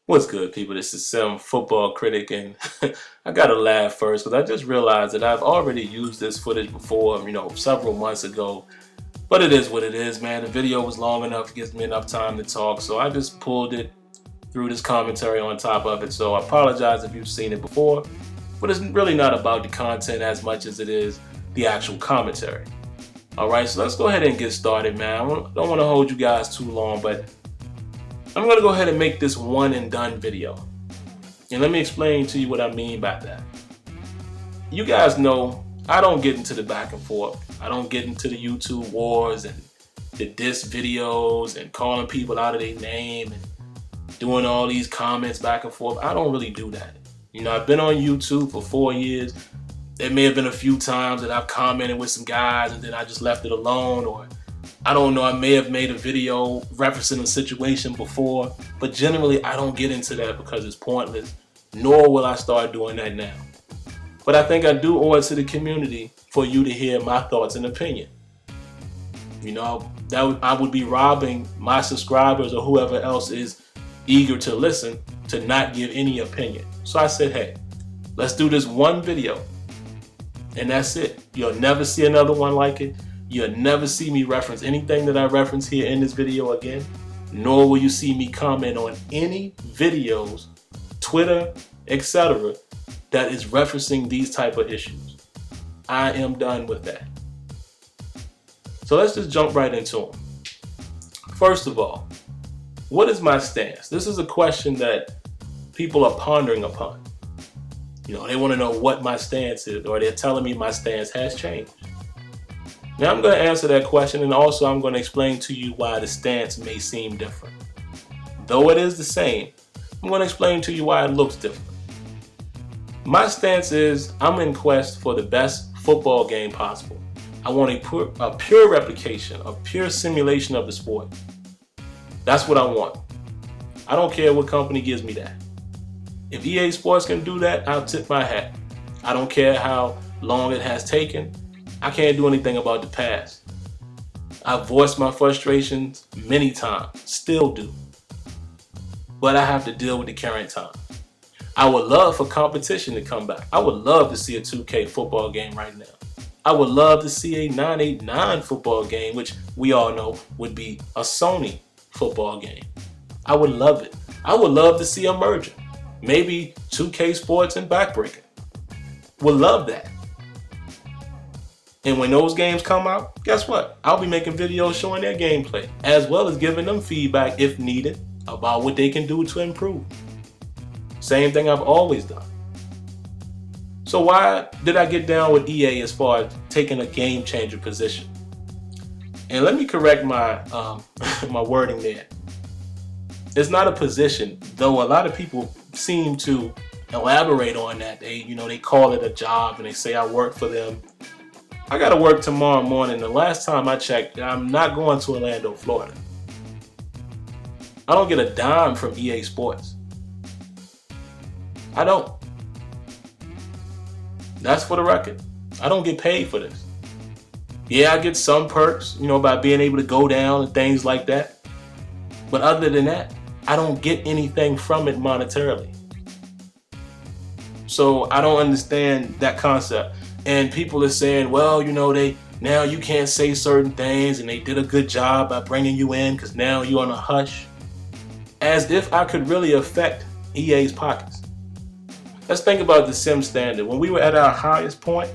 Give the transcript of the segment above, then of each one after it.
What's good, people? This is SimFBallCritic, and I gotta laugh first because I just realized that I've already used this footage before, several months ago. But it is what it is, man. The video was long enough, it gives me enough time to talk, so I just pulled it, threw this commentary on top of it. So I apologize if you've seen it before, but it's really not about the content as much as it is the actual commentary. Alright, so let's go ahead and get started, man. I don't want to hold you guys too long, but I'm going to go ahead and make this one and done video. And let me explain to you what I mean by that. You guys know I don't get into the back and forth. I don't get into the YouTube wars and the diss videos and calling people out of their name and doing all these comments back and forth. I don't really do that. I've been on YouTube for 4 years. There may have been a few times that I've commented with some guys and then I just left it alone, or I don't know, I may have made a video referencing a situation before, but generally I don't get into that because it's pointless, nor will I start doing that now. But I think I do owe it to the community for you to hear my thoughts and opinion. I would be robbing my subscribers or whoever else is eager to listen to not give any opinion. So I said, hey, let's do this one video, and that's it. You'll never see another one like it. You'll never see me reference anything that I reference here in this video again, nor will you see me comment on any videos, Twitter, etc. that is referencing these type of issues. I am done with that. So let's just jump right into them. First of all, what is my stance? This is a question that people are pondering upon. They want to know what my stance is, or they're telling me my stance has changed. Now I'm going to answer that question, and also I'm going to explain to you why the stance may seem different. Though it is the same, I'm going to explain to you why it looks different. My stance is I'm in quest for the best football game possible. I want a pure replication, a pure simulation of the sport. That's what I want. I don't care what company gives me that. If EA Sports can do that, I'll tip my hat. I don't care how long it has taken. I can't do anything about the past. I've voiced my frustrations many times, still do. But I have to deal with the current time. I would love for competition to come back. I would love to see a 2K football game right now. I would love to see a 989 football game, which we all know would be a Sony football game. I would love it. I would love to see a merger. Maybe 2K Sports and Backbreaker. Would love that. And when those games come out, guess what? I'll be making videos showing their gameplay, as well as giving them feedback if needed about what they can do to improve. Same thing I've always done. So why did I get down with EA as far as taking a game changer position? And let me correct my my wording there. It's not a position, though a lot of people seem to elaborate on that. They call it a job and they say I work for them. I gotta work tomorrow morning. The last time I checked, I'm not going to Orlando, Florida. I don't get a dime from EA Sports. I don't. That's for the record. I don't get paid for this. Yeah, I get some perks, by being able to go down and things like that. But other than that, I don't get anything from it monetarily. So I don't understand that concept. And people are saying, well, now you can't say certain things, and they did a good job by bringing you in because now you're on a hush. As if I could really affect EA's pockets. Let's think about the Sim standard. When we were at our highest point,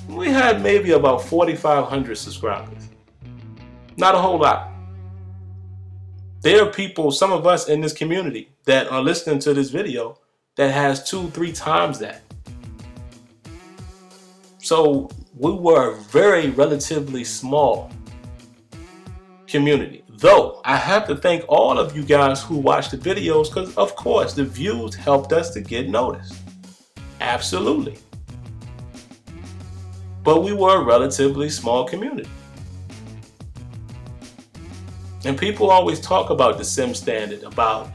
we had maybe about 4,500 subscribers. Not a whole lot. There are people, some of us in this community that are listening to this video that has 2-3 times that. So we were a very relatively small community. Though I have to thank all of you guys who watched the videos, because of course the views helped us to get noticed. Absolutely. But we were a relatively small community. And people always talk about the Sim standard, about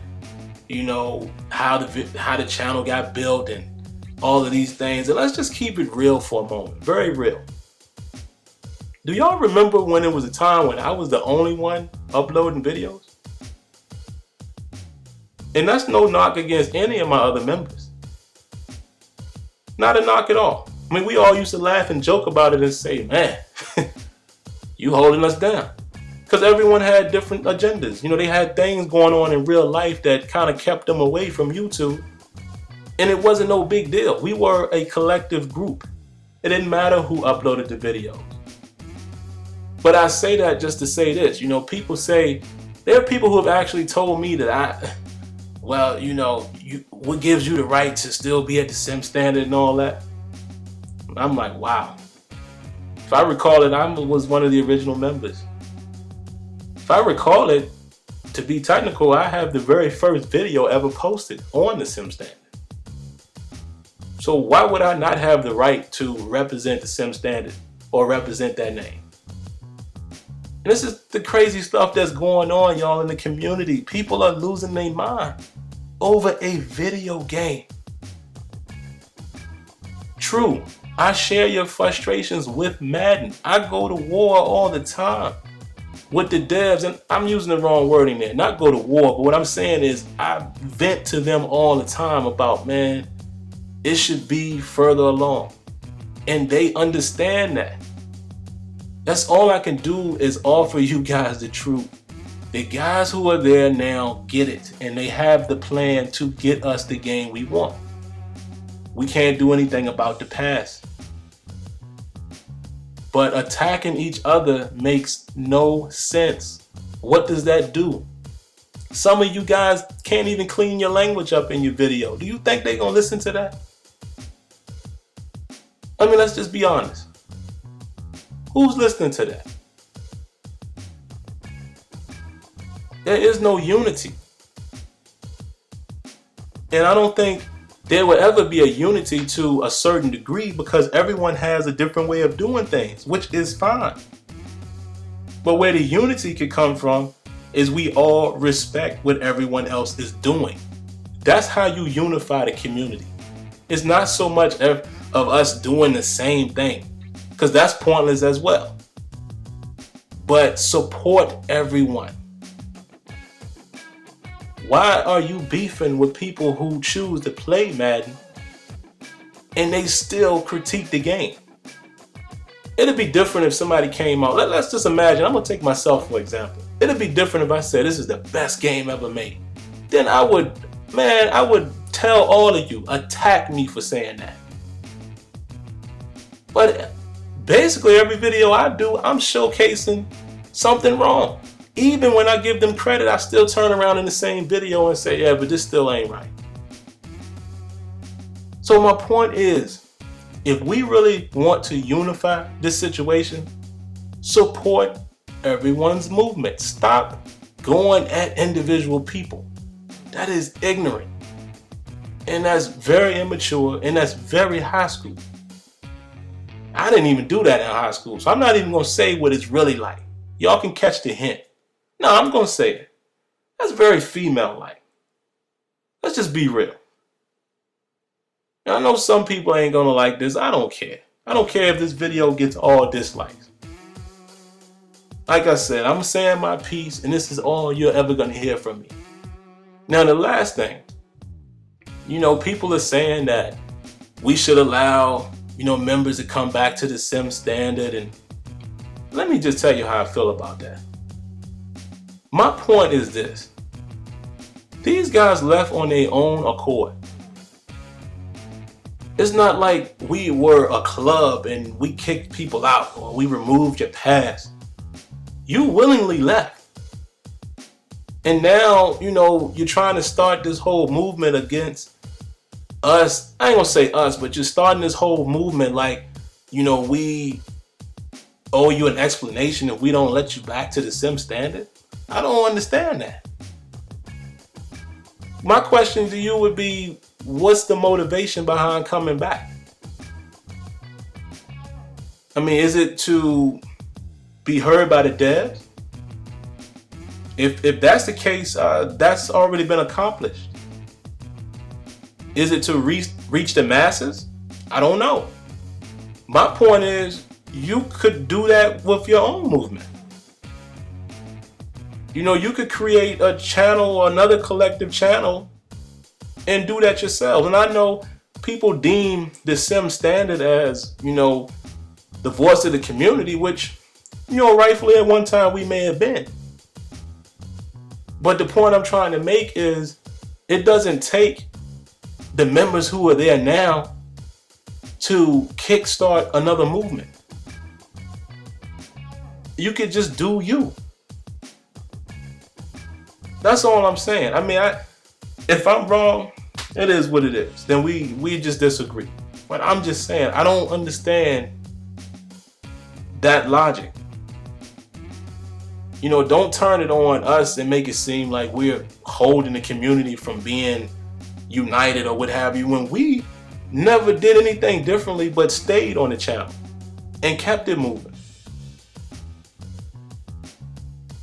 how the channel got built and all of these things. And let's just keep it real for a moment. Very real. Do y'all remember when it was a time when I was the only one uploading videos? And that's no knock against any of my other members. Not a knock at all. I mean, we all used to laugh and joke about it and say, man, you holding us down. Because everyone had different agendas. You know, they had things going on in real life that kind of kept them away from YouTube. And it wasn't no big deal. We were a collective group. It didn't matter who uploaded the videos. But I say that just to say this. You know, people say, there are people who have actually told me that well, you know, what gives you the right to still be at the sim standard and all that? I'm like, wow. If I recall it, I was one of the original members. If I recall it, to be technical, I have the very first video ever posted on the sim standard. So why would I not have the right to represent the sim standard or represent that name? And this is the crazy stuff that's going on, y'all, in the community. People are losing their mind over a video game. True, I share your frustrations with Madden. I go to war all the time with the devs, and I'm using the wrong wording there. Not go to war, but what I'm saying is I vent to them all the time about, man, it should be further along. And they understand that. That's all I can do is offer you guys the truth. The guys who are there now get it, and they have the plan to get us the game we want. We can't do anything about the past. But attacking each other makes no sense. What does that do? Some of you guys can't even clean your language up in your video. Do you think they're gonna listen to that? I mean, let's just be honest. Who's listening to that? There is no unity. And I don't think there will ever be a unity to a certain degree because everyone has a different way of doing things, which is fine. But where the unity could come from is we all respect what everyone else is doing. That's how you unify the community. It's not so much of us doing the same thing, because that's pointless as well. But support everyone. Why are you beefing with people who choose to play Madden and they still critique the game? It'd be different if somebody came out. Let's just imagine, I'm gonna take myself for example. It'd be different if I said this is the best game ever made. Then I would tell all of you, attack me for saying that. But basically every video I do, I'm showcasing something wrong. Even when I give them credit, I still turn around in the same video and say, yeah, but this still ain't right. So my point is, if we really want to unify this situation, support everyone's movement. Stop going at individual people. That is ignorant. And that's very immature, and that's very high school. I didn't even do that in high school, so I'm not even going to say what it's really like. Y'all can catch the hint. No, I'm going to say it. That's very female-like. Let's just be real. Now, I know some people ain't going to like this. I don't care. I don't care if this video gets all dislikes. Like I said, I'm saying my piece, and this is all you're ever going to hear from me. Now, the last thing, you know, people are saying that we should allow, you know, members to come back to the sim standard, and let me just tell you how I feel about that. My point is this. These guys left on their own accord. It's not like we were a club and we kicked people out or we removed your pass. You willingly left. And now, you know, you're trying to start this whole movement against us. I ain't gonna say us, but you're starting this whole movement like, you know, we owe you an explanation if we don't let you back to the sim standard. I don't understand that. My question to you would be, what's the motivation behind coming back? I mean, is it to be heard by the devs? If that's the case, that's already been accomplished. Is it to reach the masses? I don't know. My point is, you could do that with your own movement. You know, you could create a channel or another collective channel and do that yourself. And I know people deem the Sim Standard as, you know, the voice of the community, which, you know, rightfully at one time we may have been. But the point I'm trying to make is it doesn't take the members who are there now to kickstart another movement. You could just do you. That's all I'm saying. I mean, if I'm wrong, it is what it is. Then we just disagree. But I'm just saying, I don't understand that logic. You know, don't turn it on us and make it seem like we're holding the community from being united or what have you, when we never did anything differently but stayed on the channel and kept it moving.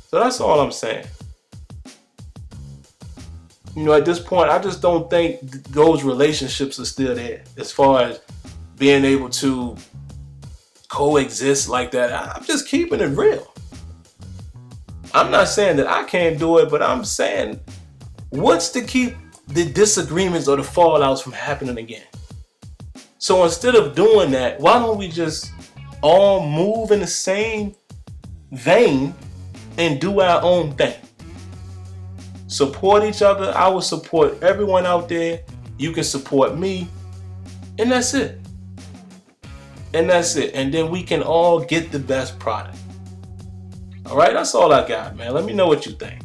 So that's all I'm saying. You know, at this point, I just don't think those relationships are still there as far as being able to coexist like that. I'm just keeping it real. I'm not saying that I can't do it, but I'm saying, what's to keep the disagreements or the fallouts from happening again? So instead of doing that, why don't we just all move in the same vein and do our own thing? Support each other. I will support everyone out there. You can support me. And that's it. And that's it. And then we can all get the best product. All right, that's all I got, man. Let me know what you think.